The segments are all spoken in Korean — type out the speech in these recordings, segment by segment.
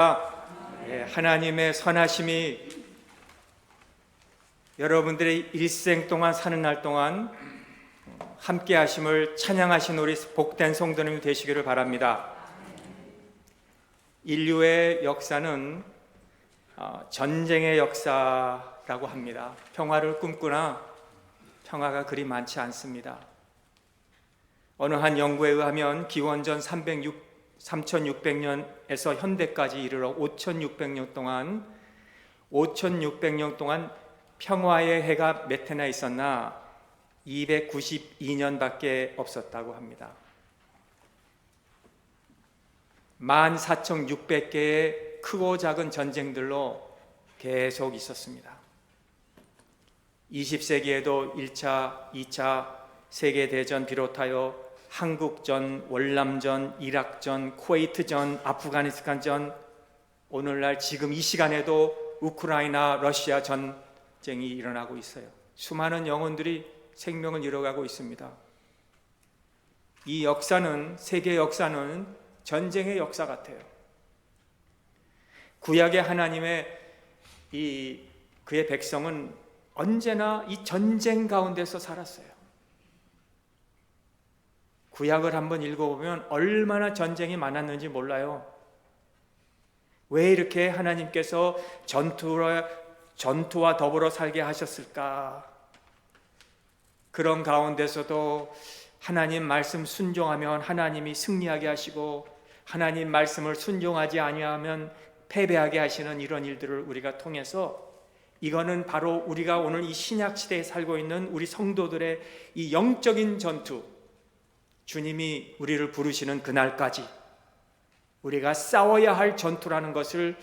하나님의 선하심이 여러분들의 일생 동안 사는 날 동안 함께 하심을 찬양하신 우리 복된 성도님이 되시기를 바랍니다. 인류의 역사는 전쟁의 역사라고 합니다. 평화를 꿈꾸나 평화가 그리 많지 않습니다. 어느 한 연구에 의하면 기원전 3600년에서 현대까지 이르러 5600년 동안 평화의 해가 몇 해나 있었나 292년밖에 없었다고 합니다. 14,600개의 크고 작은 전쟁들로 계속 있었습니다. 20세기에도 1차, 2차 세계대전 비롯하여 한국전, 월남전, 이락전, 쿠웨이트전, 아프가니스탄전, 오늘날 지금 이 시간에도 우크라이나, 러시아 전쟁이 일어나고 있어요. 수많은 영혼들이 생명을 잃어가고 있습니다. 이 역사는, 세계 역사는 전쟁의 역사 같아요. 구약의 하나님의 그의 백성은 언제나 이 전쟁 가운데서 살았어요. 구약을 한번 읽어보면 얼마나 전쟁이 많았는지 몰라요. 왜 이렇게 하나님께서 전투와 더불어 살게 하셨을까? 그런 가운데서도 하나님 말씀 순종하면 하나님이 승리하게 하시고, 하나님 말씀을 순종하지 아니하면 패배하게 하시는 이런 일들을 우리가 통해서, 이거는 바로 우리가 오늘 이 신약 시대에 살고 있는 우리 성도들의 이 영적인 전투, 주님이 우리를 부르시는 그날까지 우리가 싸워야 할 전투라는 것을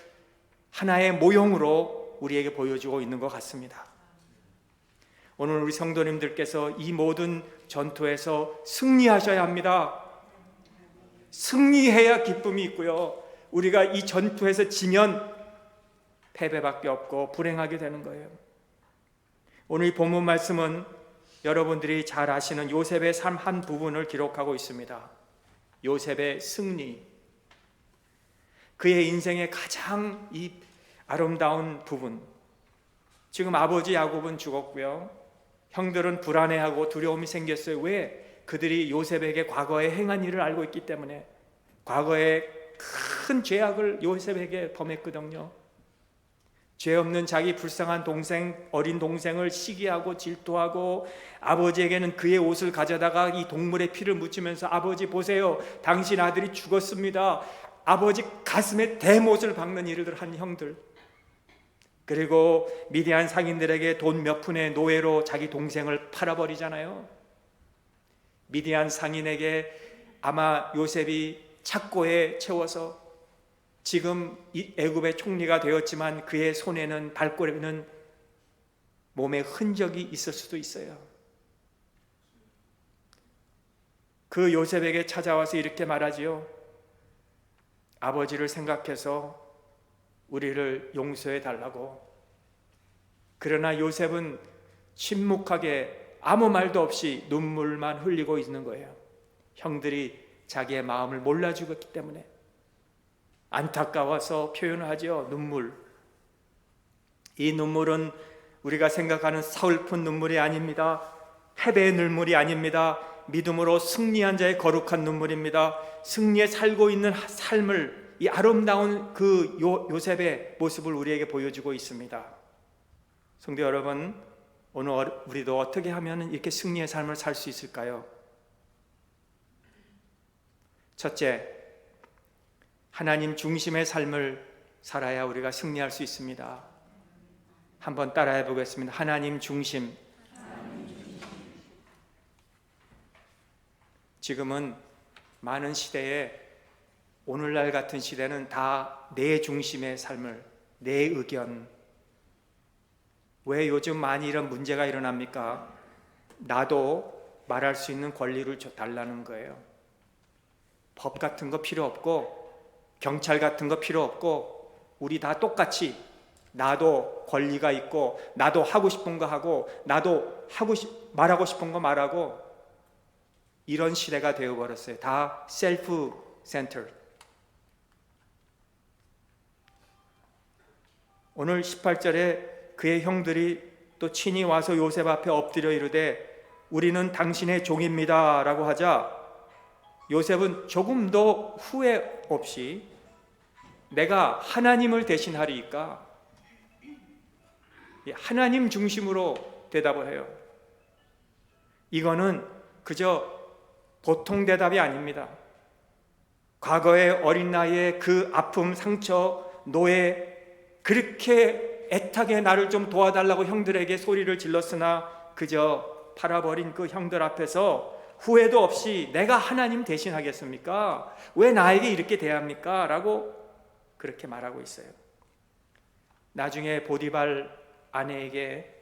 하나의 모형으로 우리에게 보여주고 있는 것 같습니다. 오늘 우리 성도님들께서 이 모든 전투에서 승리하셔야 합니다. 승리해야 기쁨이 있고요, 우리가 이 전투에서 지면 패배밖에 없고 불행하게 되는 거예요. 오늘 이 본문 말씀은 여러분들이 잘 아시는 요셉의 삶 한 부분을 기록하고 있습니다. 요셉의 승리, 그의 인생의 가장 이 아름다운 부분. 지금 아버지 야곱은 죽었고요, 형들은 불안해하고 두려움이 생겼어요. 왜? 그들이 요셉에게 과거에 행한 일을 알고 있기 때문에. 과거에 큰 죄악을 요셉에게 범했거든요. 죄 없는 자기 불쌍한 동생, 어린 동생을 시기하고 질투하고, 아버지에게는 그의 옷을 가져다가 이 동물의 피를 묻히면서 아버지 보세요, 당신 아들이 죽었습니다. 아버지 가슴에 대못을 박는 일을 한 형들. 그리고 미디안 상인들에게 돈 몇 푼의 노예로 자기 동생을 팔아버리잖아요. 미디안 상인에게 아마 요셉이 착고에 채워서 지금 애굽의 총리가 되었지만 그의 손에는, 발걸음에는 몸에 흔적이 있을 수도 있어요. 그 요셉에게 찾아와서 이렇게 말하지요. 아버지를 생각해서 우리를 용서해 달라고. 그러나 요셉은 침묵하게 아무 말도 없이 눈물만 흘리고 있는 거예요. 형들이 자기의 마음을 몰라주었기 때문에. 안타까워서 표현을 하죠. 눈물. 이 눈물은 우리가 생각하는 서글픈 눈물이 아닙니다. 패배의 눈물이 아닙니다. 믿음으로 승리한 자의 거룩한 눈물입니다. 승리에 살고 있는 삶을, 이 아름다운 그 요셉의 모습을 우리에게 보여주고 있습니다. 성도 여러분, 오늘 우리도 어떻게 하면 이렇게 승리의 삶을 살 수 있을까요? 첫째, 하나님 중심의 삶을 살아야 우리가 승리할 수 있습니다. 한번 따라해 보겠습니다. 하나님 중심. 지금은 많은 시대에, 오늘날 같은 시대는 다 내 중심의 삶을, 내 의견. 왜 요즘 많이 이런 문제가 일어납니까? 나도 말할 수 있는 권리를 달라는 거예요. 법 같은 거 필요 없고, 경찰 같은 거 필요 없고, 우리 다 똑같이 나도 권리가 있고, 나도 하고 싶은 거 하고, 나도 말하고 싶은 거 말하고, 이런 시대가 되어버렸어요. 다 셀프 센터. 오늘 18절에 그의 형들이 또 친히 와서 요셉 앞에 엎드려 이르되 우리는 당신의 종입니다 라고 하자 요셉은 조금도 후회 없이 내가 하나님을 대신하리이까 하나님 중심으로 대답을 해요. 이거는 그저 보통 대답이 아닙니다. 과거의 어린 나이에 그 아픔, 상처, 노예, 그렇게 애타게 나를 좀 도와달라고 형들에게 소리를 질렀으나 그저 팔아버린 그 형들 앞에서 후회도 없이 내가 하나님 대신하겠습니까? 왜 나에게 이렇게 대합니까? 라고 그렇게 말하고 있어요. 나중에 보디발 아내에게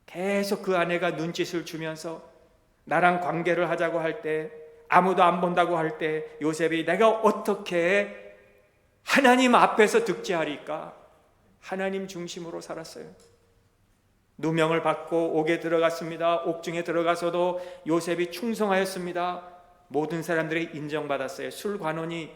계속 그 아내가 눈짓을 주면서 나랑 관계를 하자고 할 때, 아무도 안 본다고 할 때 요셉이 내가 어떻게 하나님 앞에서 득지하리까? 하나님 중심으로 살았어요. 누명을 받고 옥에 들어갔습니다. 옥중에 들어가서도 요셉이 충성하였습니다. 모든 사람들이 인정받았어요. 술관원이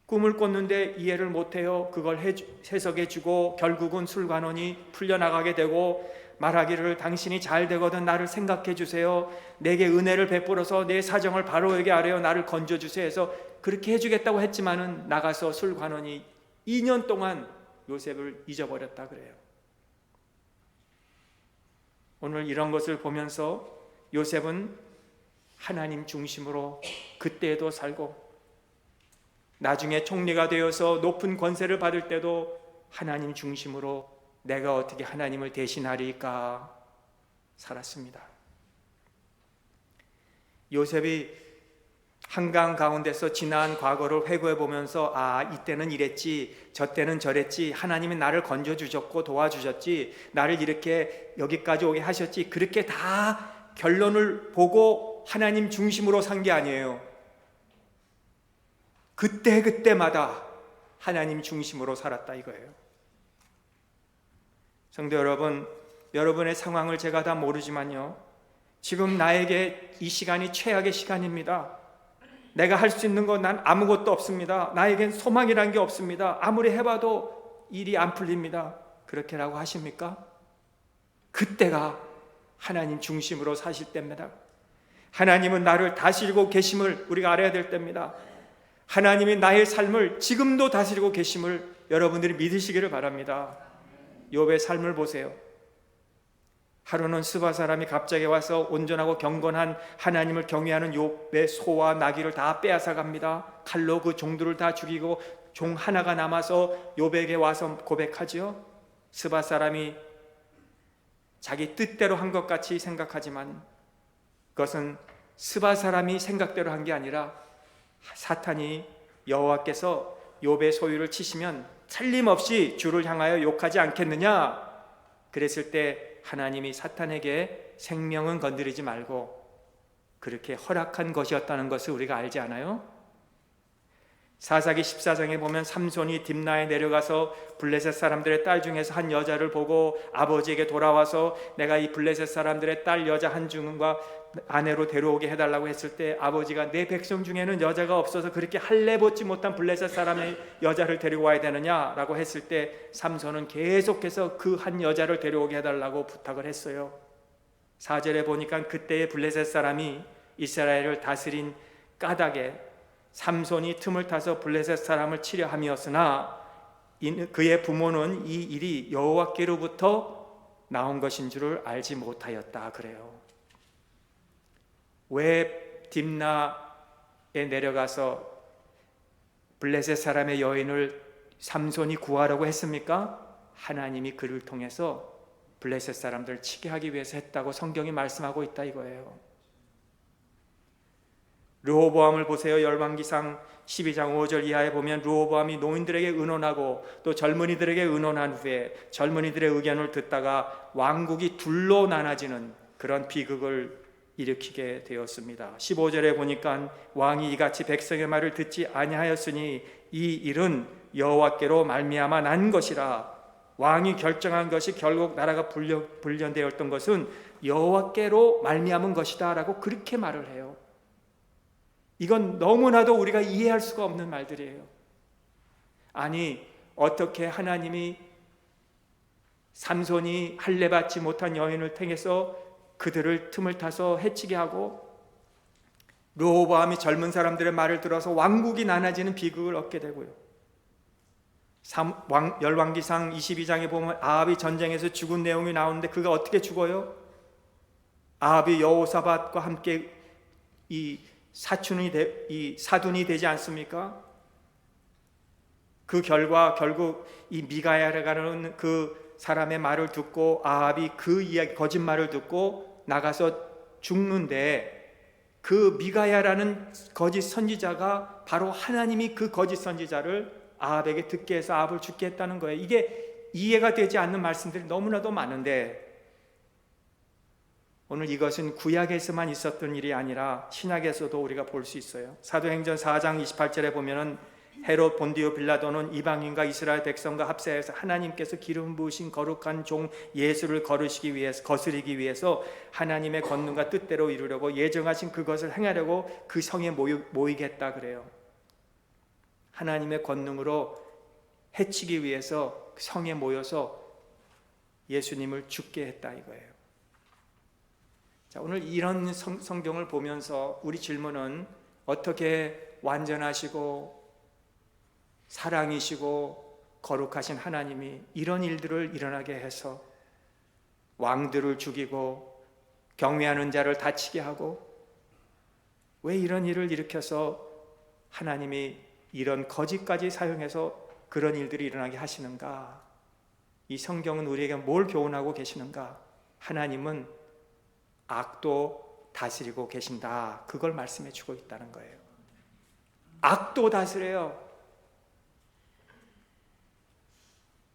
꿈을 꿨는데 이해를 못해요. 그걸 해석해주고 결국은 술관원이 풀려나가게 되고 말하기를 당신이 잘 되거든 나를 생각해 주세요. 내게 은혜를 베풀어서 내 사정을 바로에게 아뢰어 나를 건져주세요 해서 그렇게 해주겠다고 했지만은 나가서 술관원이 2년 동안 요셉을 잊어버렸다 그래요. 오늘 이런 것을 보면서 요셉은 하나님 중심으로 그때에도 살고 나중에 총리가 되어서 높은 권세를 받을 때도 하나님 중심으로 내가 어떻게 하나님을 대신하리까 살았습니다. 요셉이 한강 가운데서 지난 과거를 회고해 보면서 이때는 이랬지 저때는 저랬지 하나님이 나를 건져주셨고 도와주셨지 나를 이렇게 여기까지 오게 하셨지 그렇게 다 결론을 보고 하나님 중심으로 산 게 아니에요. 그때마다 하나님 중심으로 살았다 이거예요. 성도 여러분, 여러분의 상황을 제가 다 모르지만요, 지금 나에게 이 시간이 최악의 시간입니다. 내가 할 수 있는 건 난 아무것도 없습니다. 나에겐 소망이란 게 없습니다. 아무리 해봐도 일이 안 풀립니다. 그렇게라고 하십니까? 그때가 하나님 중심으로 사실 때입니다. 하나님은 나를 다스리고 계심을 우리가 알아야 될 때입니다. 하나님이 나의 삶을 지금도 다스리고 계심을 여러분들이 믿으시기를 바랍니다. 욥의 삶을 보세요. 하루는 스바 사람이 갑자기 와서 온전하고 경건한 하나님을 경외하는 욥의 소와 나귀를 다 빼앗아 갑니다. 칼로 그 종들을 다 죽이고 종 하나가 남아서 욥에게 와서 고백하지요. 스바 사람이 자기 뜻대로 한 것 같이 생각하지만 그것은 스바 사람이 생각대로 한 게 아니라 사탄이 여호와께서 욥의 소유를 치시면 틀림없이 주를 향하여 욕하지 않겠느냐 그랬을 때 하나님이 사탄에게 생명은 건드리지 말고 그렇게 허락한 것이었다는 것을 우리가 알지 않아요? 사사기 14장에 보면 삼손이 딥나에 내려가서 블레셋 사람들의 딸 중에서 한 여자를 보고 아버지에게 돌아와서 내가 이 블레셋 사람들의 딸 여자 한 중과 아내로 데려오게 해달라고 했을 때 아버지가 내 백성 중에는 여자가 없어서 그렇게 할례 벗지 못한 블레셋 사람의 여자를 데리고 와야 되느냐라고 했을 때 삼손은 계속해서 그 한 여자를 데려오게 해달라고 부탁을 했어요. 4절에 보니까 그때의 블레셋 사람이 이스라엘을 다스린 까닭에 삼손이 틈을 타서 블레셋 사람을 치려 함이었으나 그의 부모는 이 일이 여호와께로부터 나온 것인 줄을 알지 못하였다 그래요. 왜 딥나에 내려가서 블레셋 사람의 여인을 삼손이 구하라고 했습니까? 하나님이 그를 통해서 블레셋 사람들을 치게 하기 위해서 했다고 성경이 말씀하고 있다 이거예요. 르호보암을 보세요. 열왕기상 12장 5절 이하에 보면 르호보암이 노인들에게 의논하고 또 젊은이들에게 의논한 후에 젊은이들의 의견을 듣다가 왕국이 둘로 나눠지는 그런 비극을 일으키게 되었습니다. 15절에 보니까 왕이 이같이 백성의 말을 듣지 아니하였으니 이 일은 여호와께로 말미암아 난 것이라. 왕이 결정한 것이 결국 나라가 불련되었던 것은 여호와께로 말미암은 것이다 라고 그렇게 말을 해요. 이건 너무나도 우리가 이해할 수가 없는 말들이에요. 아니 어떻게 하나님이 삼손이 할례 받지 못한 여인을 통해서 그들을 틈을 타서 해치게 하고, 르호보암이 젊은 사람들의 말을 들어서 왕국이 나눠지는 비극을 얻게 되고요. 열왕기상 22장에 보면 아합이 전쟁에서 죽은 내용이 나오는데 그가 어떻게 죽어요? 아합이 여호사밧과 함께 이 사둔이 되지 않습니까? 그 결과 결국 이 미가야라는 그 사람의 말을 듣고 아합이 그 이야기 거짓말을 듣고 나가서 죽는데, 그 미가야라는 거짓 선지자가 바로 하나님이 그 거짓 선지자를 아합에게 듣게 해서 아합을 죽게 했다는 거예요. 이게 이해가 되지 않는 말씀들이 너무나도 많은데, 오늘 이것은 구약에서만 있었던 일이 아니라 신약에서도 우리가 볼 수 있어요. 사도행전 4장 28절에 보면은 헤롯 본디오 빌라도는 이방인과 이스라엘 백성과 합세해서 하나님께서 기름 부으신 거룩한 종 예수를 거스르기 위해서 하나님의 권능과 뜻대로 이루려고 예정하신 그것을 행하려고 그 성에 모이겠다 그래요. 하나님의 권능으로 해치기 위해서 성에 모여서 예수님을 죽게 했다 이거예요. 자, 오늘 이런 성경을 보면서 우리 질문은, 어떻게 완전하시고 사랑이시고 거룩하신 하나님이 이런 일들을 일어나게 해서 왕들을 죽이고 경외하는 자를 다치게 하고, 왜 이런 일을 일으켜서 하나님이 이런 거짓까지 사용해서 그런 일들이 일어나게 하시는가? 이 성경은 우리에게 뭘 교훈하고 계시는가? 하나님은 악도 다스리고 계신다, 그걸 말씀해 주고 있다는 거예요. 악도 다스려요.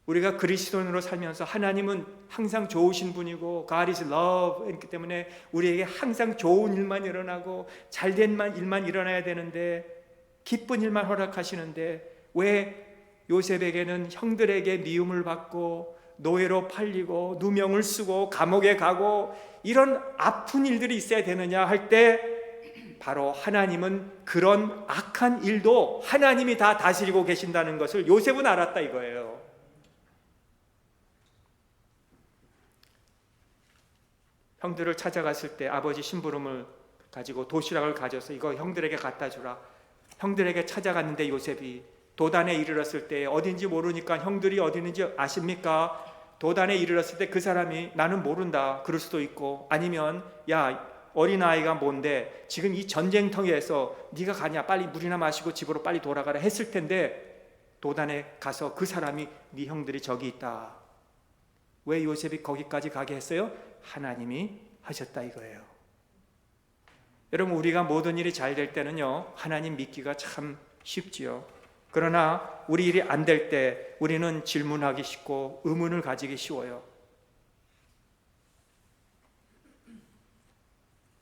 우리가 그리스도인으로 살면서 하나님은 항상 좋으신 분이고 God is love 이기 때문에 우리에게 항상 좋은 일만 일어나고 잘된 일만 일어나야 되는데, 기쁜 일만 허락하시는데, 왜 요셉에게는 형들에게 미움을 받고 노예로 팔리고 누명을 쓰고 감옥에 가고 이런 아픈 일들이 있어야 되느냐 할 때, 바로 하나님은 그런 악한 일도 하나님이 다 다스리고 계신다는 것을 요셉은 알았다 이거예요. 형들을 찾아갔을 때 아버지 심부름을 가지고 도시락을 가져서 이거 형들에게 갖다 주라. 형들에게 찾아갔는데 요셉이 도단에 이르렀을 때, 어딘지 모르니까 형들이 어디 있는지 아십니까? 도단에 이르렀을 때 그 사람이 나는 모른다 그럴 수도 있고, 아니면 야 어린아이가 뭔데 지금 이 전쟁터에서 네가 가냐, 빨리 물이나 마시고 집으로 빨리 돌아가라 했을 텐데, 도단에 가서 그 사람이 네 형들이 저기 있다. 왜 요셉이 거기까지 가게 했어요? 하나님이 하셨다 이거예요. 여러분, 우리가 모든 일이 잘 될 때는요, 하나님 믿기가 참 쉽지요. 그러나 우리 일이 안 될 때 우리는 질문하기 쉽고 의문을 가지기 쉬워요.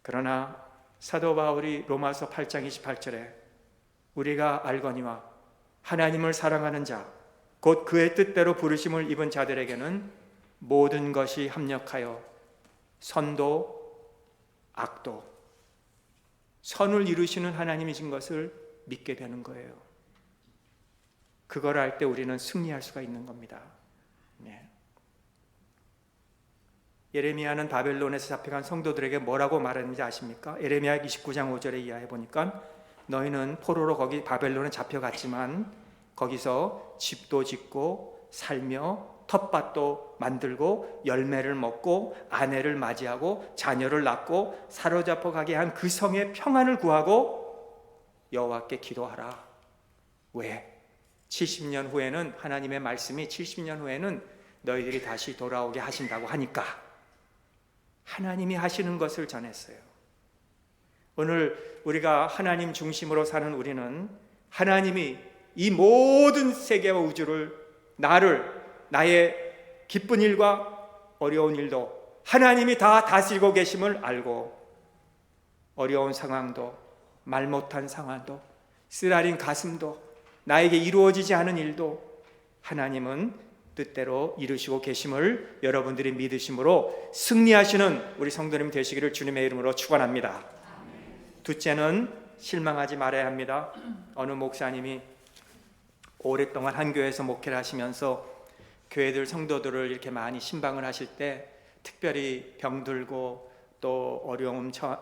그러나 사도 바울이 로마서 8장 28절에 우리가 알거니와 하나님을 사랑하는 자 곧 그의 뜻대로 부르심을 입은 자들에게는 모든 것이 합력하여 선도 악도, 선을 이루시는 하나님이신 것을 믿게 되는 거예요. 그걸 알 때 우리는 승리할 수가 있는 겁니다. 네. 예레미야는 바벨론에서 잡혀간 성도들에게 뭐라고 말했는지 아십니까? 예레미야 29장 5절에 이하해 보니까, 너희는 포로로 거기 바벨론에 잡혀갔지만 거기서 집도 짓고 살며 텃밭도 만들고 열매를 먹고 아내를 맞이하고 자녀를 낳고 사로잡혀 가게 한 그 성의 평안을 구하고 여호와께 기도하라. 왜? 70년 후에는 하나님의 말씀이 70년 후에는 너희들이 다시 돌아오게 하신다고 하니까 하나님이 하시는 것을 전했어요. 오늘 우리가 하나님 중심으로 사는 우리는 하나님이 이 모든 세계와 우주를, 나의 기쁜 일과 어려운 일도 하나님이 다 다스리고 계심을 알고, 어려운 상황도, 말 못한 상황도, 쓰라린 가슴도, 나에게 이루어지지 않은 일도 하나님은 뜻대로 이루시고 계심을 여러분들이 믿으심으로 승리하시는 우리 성도님 되시기를 주님의 이름으로 축원합니다. 둘째는 실망하지 말아야 합니다. 어느 목사님이 오랫동안 한 교회에서 목회를 하시면서 교회들 성도들을 이렇게 많이 신방을 하실 때 특별히 병들고 또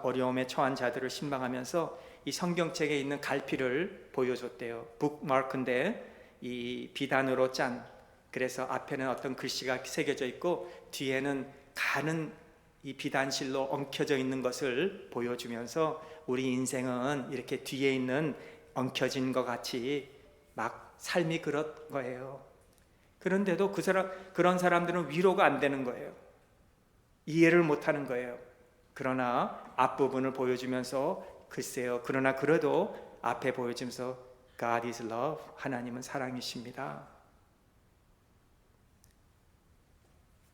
어려움에 처한 자들을 신방하면서 이 성경책에 있는 갈피를 보여줬대요. 북마크인데 이 비단으로 짠, 그래서 앞에는 어떤 글씨가 새겨져 있고 뒤에는 가는 이 비단실로 엉켜져 있는 것을 보여주면서 우리 인생은 이렇게 뒤에 있는 엉켜진 것 같이 막 삶이 그런 거예요. 그런데도 그런 사람들은 위로가 안 되는 거예요. 이해를 못 하는 거예요. 그러나 앞부분을 보여주면서 글쎄요, 그러나 그래도 앞에 보여주면서 God is love, 하나님은 사랑이십니다.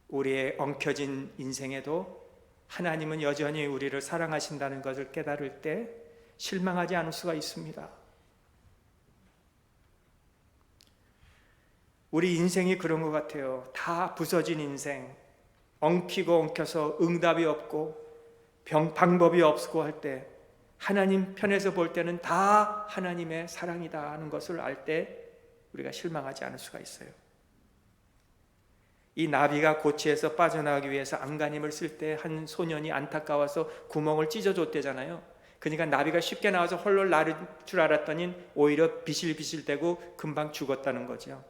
우리의 엉켜진 인생에도 하나님은 여전히 우리를 사랑하신다는 것을 깨달을 때 실망하지 않을 수가 있습니다. 우리 인생이 그런 것 같아요. 다 부서진 인생, 엉키고 엉켜서 응답이 없고 방법이 없고 할 때 하나님 편에서 볼 때는 다 하나님의 사랑이다 하는 것을 알 때 우리가 실망하지 않을 수가 있어요. 이 나비가 고치에서 빠져나가기 위해서 안간힘을 쓸 때 한 소년이 안타까워서 구멍을 찢어줬대잖아요. 그러니까 나비가 쉽게 나와서 헐렁 나를 줄 알았더니 오히려 비실비실대고 금방 죽었다는 거죠.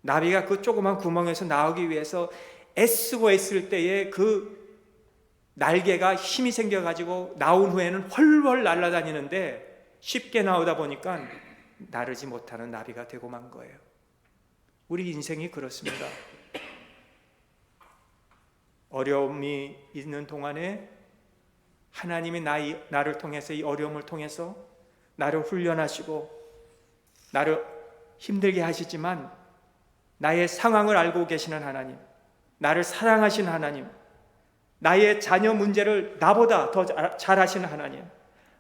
나비가 그 조그만 구멍에서 나오기 위해서 애쓰고 애쓸 때에 그 날개가 힘이 생겨가지고 나온 후에는 훨훨 날아다니는데 쉽게 나오다 보니까 나르지 못하는 나비가 되고 만 거예요. 우리 인생이 그렇습니다. 어려움이 있는 동안에 하나님이 나를 통해서, 이 어려움을 통해서 나를 훈련하시고 나를 힘들게 하시지만 나의 상황을 알고 계시는 하나님, 나를 사랑하시는 하나님, 나의 자녀 문제를 나보다 더 잘 아시는 하나님,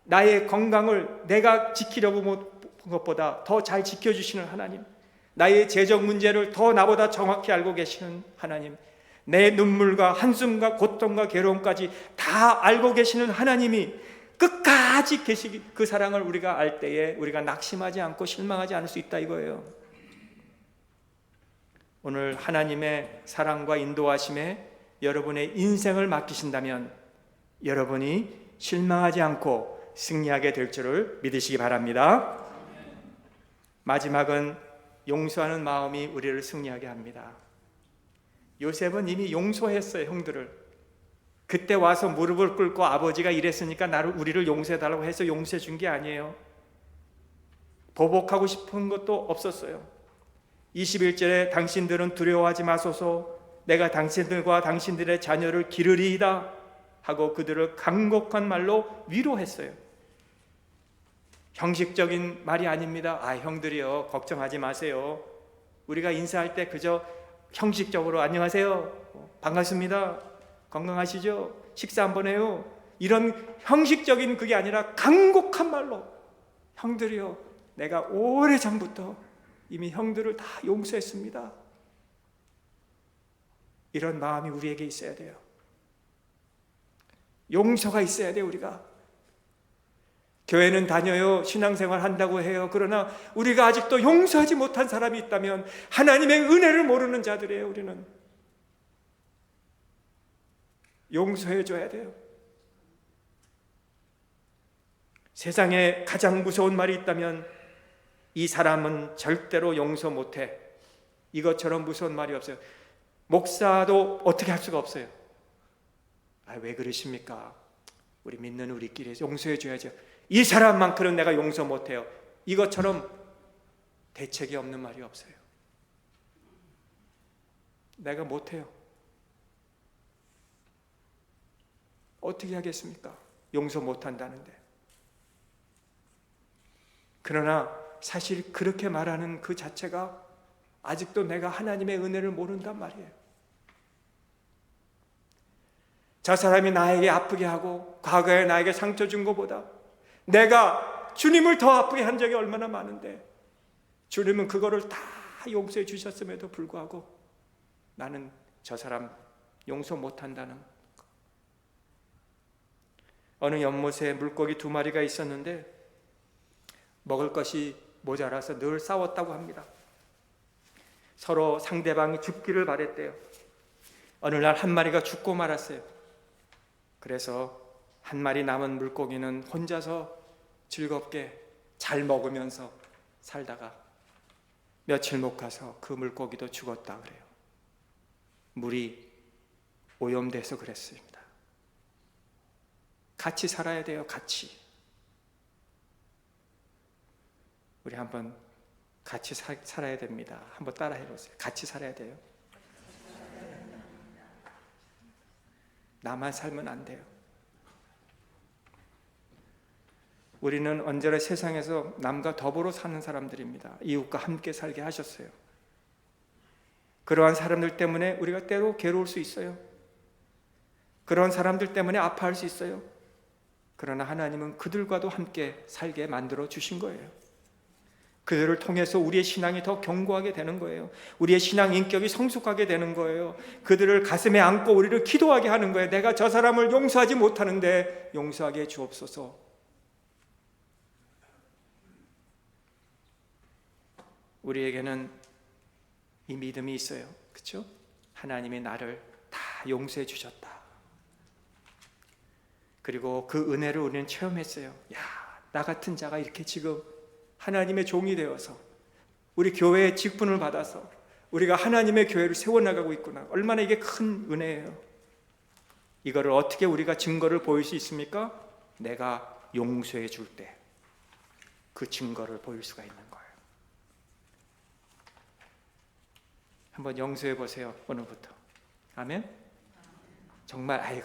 나의 건강을 내가 지키려고 본 것보다 더 잘 지켜주시는 하나님, 나의 재정 문제를 더 나보다 정확히 알고 계시는 하나님, 내 눈물과 한숨과 고통과 괴로움까지 다 알고 계시는 하나님이 끝까지 계시기, 그 사랑을 우리가 알 때에 우리가 낙심하지 않고 실망하지 않을 수 있다 이거예요. 오늘 하나님의 사랑과 인도하심에 여러분의 인생을 맡기신다면 여러분이 실망하지 않고 승리하게 될 줄을 믿으시기 바랍니다. 마지막은 용서하는 마음이 우리를 승리하게 합니다. 요셉은 이미 용서했어요, 형들을. 그때 와서 무릎을 꿇고 아버지가 이랬으니까 우리를 용서해달라고 해서 용서해 준 게 아니에요. 보복하고 싶은 것도 없었어요. 21절에 당신들은 두려워하지 마소서, 내가 당신들과 당신들의 자녀를 기르리이다 하고 그들을 간곡한 말로 위로했어요. 형식적인 말이 아닙니다. 형들이요, 걱정하지 마세요. 우리가 인사할 때 그저 형식적으로 안녕하세요, 반갑습니다, 건강하시죠, 식사 한번 해요, 이런 형식적인 그게 아니라 간곡한 말로 형들이요, 내가 오래전부터 이미 형들을 다 용서했습니다. 이런 마음이 우리에게 있어야 돼요. 용서가 있어야 돼요. 우리가 교회는 다녀요, 신앙생활 한다고 해요. 그러나 우리가 아직도 용서하지 못한 사람이 있다면 하나님의 은혜를 모르는 자들이에요. 우리는 용서해 줘야 돼요. 세상에 가장 무서운 말이 있다면 이 사람은 절대로 용서 못해, 이것처럼 무서운 말이 없어요. 목사도 어떻게 할 수가 없어요. 왜 그러십니까? 우리 믿는 우리끼리 용서해 줘야죠. 이 사람만큼은 내가 용서 못해요. 이것처럼 대책이 없는 말이 없어요. 내가 못해요. 어떻게 하겠습니까? 용서 못한다는데. 그러나 사실 그렇게 말하는 그 자체가 아직도 내가 하나님의 은혜를 모른단 말이에요. 저 사람이 나에게 아프게 하고 과거에 나에게 상처 준 것보다 내가 주님을 더 아프게 한 적이 얼마나 많은데 주님은 그거를 다 용서해 주셨음에도 불구하고 나는 저 사람 용서 못한다는 거. 어느 연못에 물고기 2마리가 있었는데 먹을 것이 모자라서 늘 싸웠다고 합니다. 서로 상대방이 죽기를 바랬대요. 어느 날 한 마리가 죽고 말았어요. 그래서 한 마리 남은 물고기는 혼자서 즐겁게 잘 먹으면서 살다가 며칠 못 가서 그 물고기도 죽었다 그래요. 물이 오염돼서 그랬습니다. 같이 살아야 돼요. 같이. 우리 한번 같이 살아야 됩니다. 한번 따라 해보세요. 같이 살아야 돼요. 나만 살면 안 돼요. 우리는 언제나 세상에서 남과 더불어 사는 사람들입니다. 이웃과 함께 살게 하셨어요. 그러한 사람들 때문에 우리가 때로 괴로울 수 있어요. 그런 사람들 때문에 아파할 수 있어요. 그러나 하나님은 그들과도 함께 살게 만들어 주신 거예요. 그들을 통해서 우리의 신앙이 더 견고하게 되는 거예요. 우리의 신앙 인격이 성숙하게 되는 거예요. 그들을 가슴에 안고 우리를 기도하게 하는 거예요. 내가 저 사람을 용서하지 못하는데 용서하게 주옵소서. 우리에게는 이 믿음이 있어요. 그렇죠? 하나님이 나를 다 용서해 주셨다. 그리고 그 은혜를 우리는 체험했어요. 야, 나 같은 자가 이렇게 지금 하나님의 종이 되어서 우리 교회의 직분을 받아서 우리가 하나님의 교회를 세워나가고 있구나. 얼마나 이게 큰 은혜예요. 이거를 어떻게 우리가 증거를 보일 수 있습니까? 내가 용서해 줄 때 그 증거를 보일 수가 있는 거예요. 한번 용서해 보세요. 오늘부터. 아멘? 정말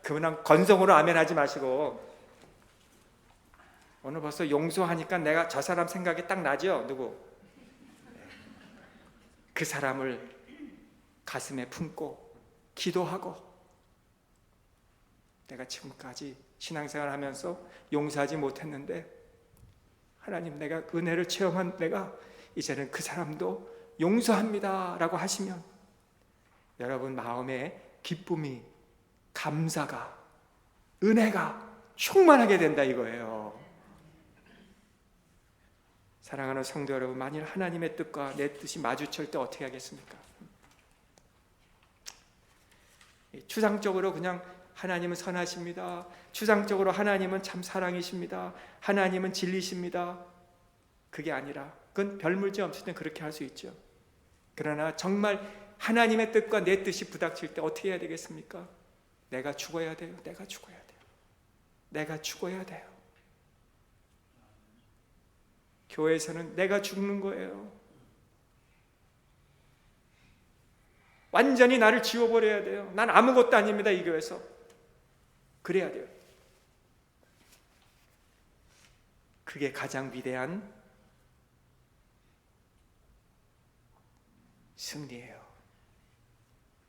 그냥 건성으로 아멘 하지 마시고 오늘 벌써 용서하니까 내가 저 사람 생각이 딱 나죠? 누구? 그 사람을 가슴에 품고 기도하고 내가 지금까지 신앙생활 하면서 용서하지 못했는데 하나님 내가 은혜를 체험한 내가 이제는 그 사람도 용서합니다 라고 하시면 여러분 마음에 기쁨이 감사가 은혜가 충만하게 된다 이거예요. 사랑하는 성도 여러분, 만일 하나님의 뜻과 내 뜻이 마주칠 때 어떻게 하겠습니까? 추상적으로 그냥 하나님은 선하십니다. 추상적으로 하나님은 참 사랑이십니다. 하나님은 진리십니다. 그게 아니라 그건 별 문제 없을 땐 그렇게 할 수 있죠. 그러나 정말 하나님의 뜻과 내 뜻이 부닥칠 때 어떻게 해야 되겠습니까? 내가 죽어야 돼요. 내가 죽어야 돼요. 내가 죽어야 돼요. 교회에서는 내가 죽는 거예요. 완전히 나를 지워버려야 돼요. 난 아무것도 아닙니다. 이 교회에서. 그래야 돼요. 그게 가장 위대한 승리예요.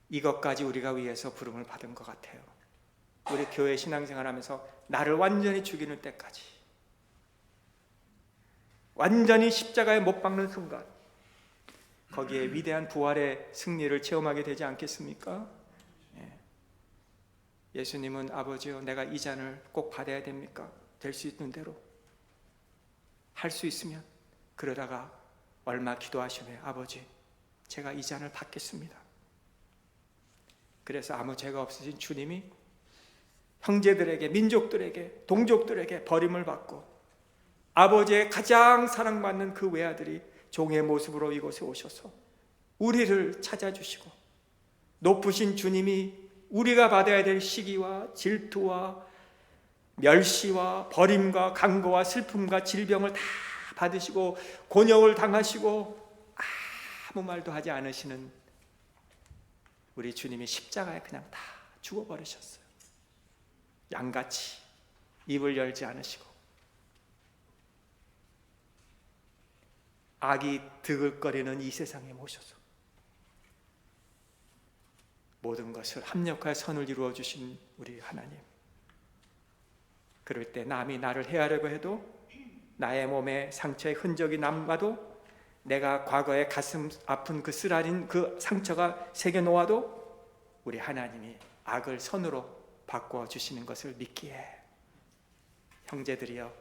이것까지 우리가 위해서 부름을 받은 것 같아요. 우리 교회 신앙생활 하면서 나를 완전히 죽이는 때까지 완전히 십자가에 못 박는 순간 거기에 위대한 부활의 승리를 체험하게 되지 않겠습니까? 예수님은 아버지요 내가 이 잔을 꼭 받아야 됩니까? 될 수 있는 대로 할 수 있으면 그러다가 얼마 기도하시면 아버지 제가 이 잔을 받겠습니다. 그래서 아무 죄가 없으신 주님이 형제들에게 민족들에게 동족들에게 버림을 받고 아버지의 가장 사랑받는 그 외아들이 종의 모습으로 이곳에 오셔서 우리를 찾아주시고 높으신 주님이 우리가 받아야 될 시기와 질투와 멸시와 버림과 강고와 슬픔과 질병을 다 받으시고 곤욕을 당하시고 아무 말도 하지 않으시는 우리 주님이 십자가에 그냥 다 죽어버리셨어요. 양같이 입을 열지 않으시고 악이 드글거리는 이 세상에 모셔서 모든 것을 합력하여 선을 이루어 주신 우리 하나님. 그럴 때 남이 나를 해하려고 해도 나의 몸에 상처의 흔적이 남아도 내가 과거에 가슴 아픈 그 쓰라린 그 상처가 새겨 놓아도 우리 하나님이 악을 선으로 바꿔 주시는 것을 믿기에 형제들이여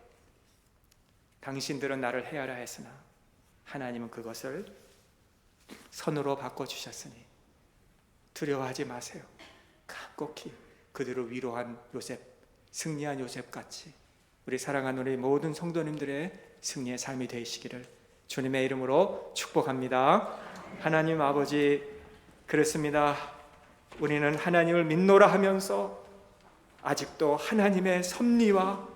당신들은 나를 해하라 했으나 하나님은 그것을 선으로 바꿔주셨으니 두려워하지 마세요. 간곡히 그들을 위로한 요셉, 승리한 요셉같이 우리 사랑하는 우리 모든 성도님들의 승리의 삶이 되시기를 주님의 이름으로 축복합니다. 하나님 아버지, 그렇습니다. 우리는 하나님을 믿노라 하면서 아직도 하나님의 섭리와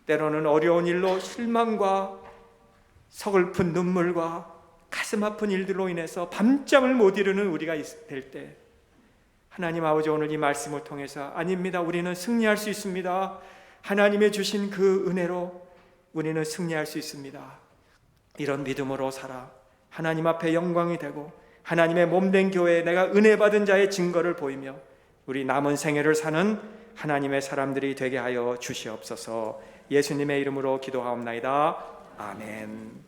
때로는 어려운 일로 실망과 서글픈 눈물과 가슴 아픈 일들로 인해서 밤잠을 못 이루는 우리가 될 때, 하나님 아버지, 오늘 이 말씀을 통해서 아닙니다, 우리는 승리할 수 있습니다. 하나님의 주신 그 은혜로 우리는 승리할 수 있습니다. 이런 믿음으로 살아 하나님 앞에 영광이 되고 하나님의 몸된 교회에 내가 은혜 받은 자의 증거를 보이며 우리 남은 생애를 사는 하나님의 사람들이 되게 하여 주시옵소서. 예수님의 이름으로 기도하옵나이다. 아멘.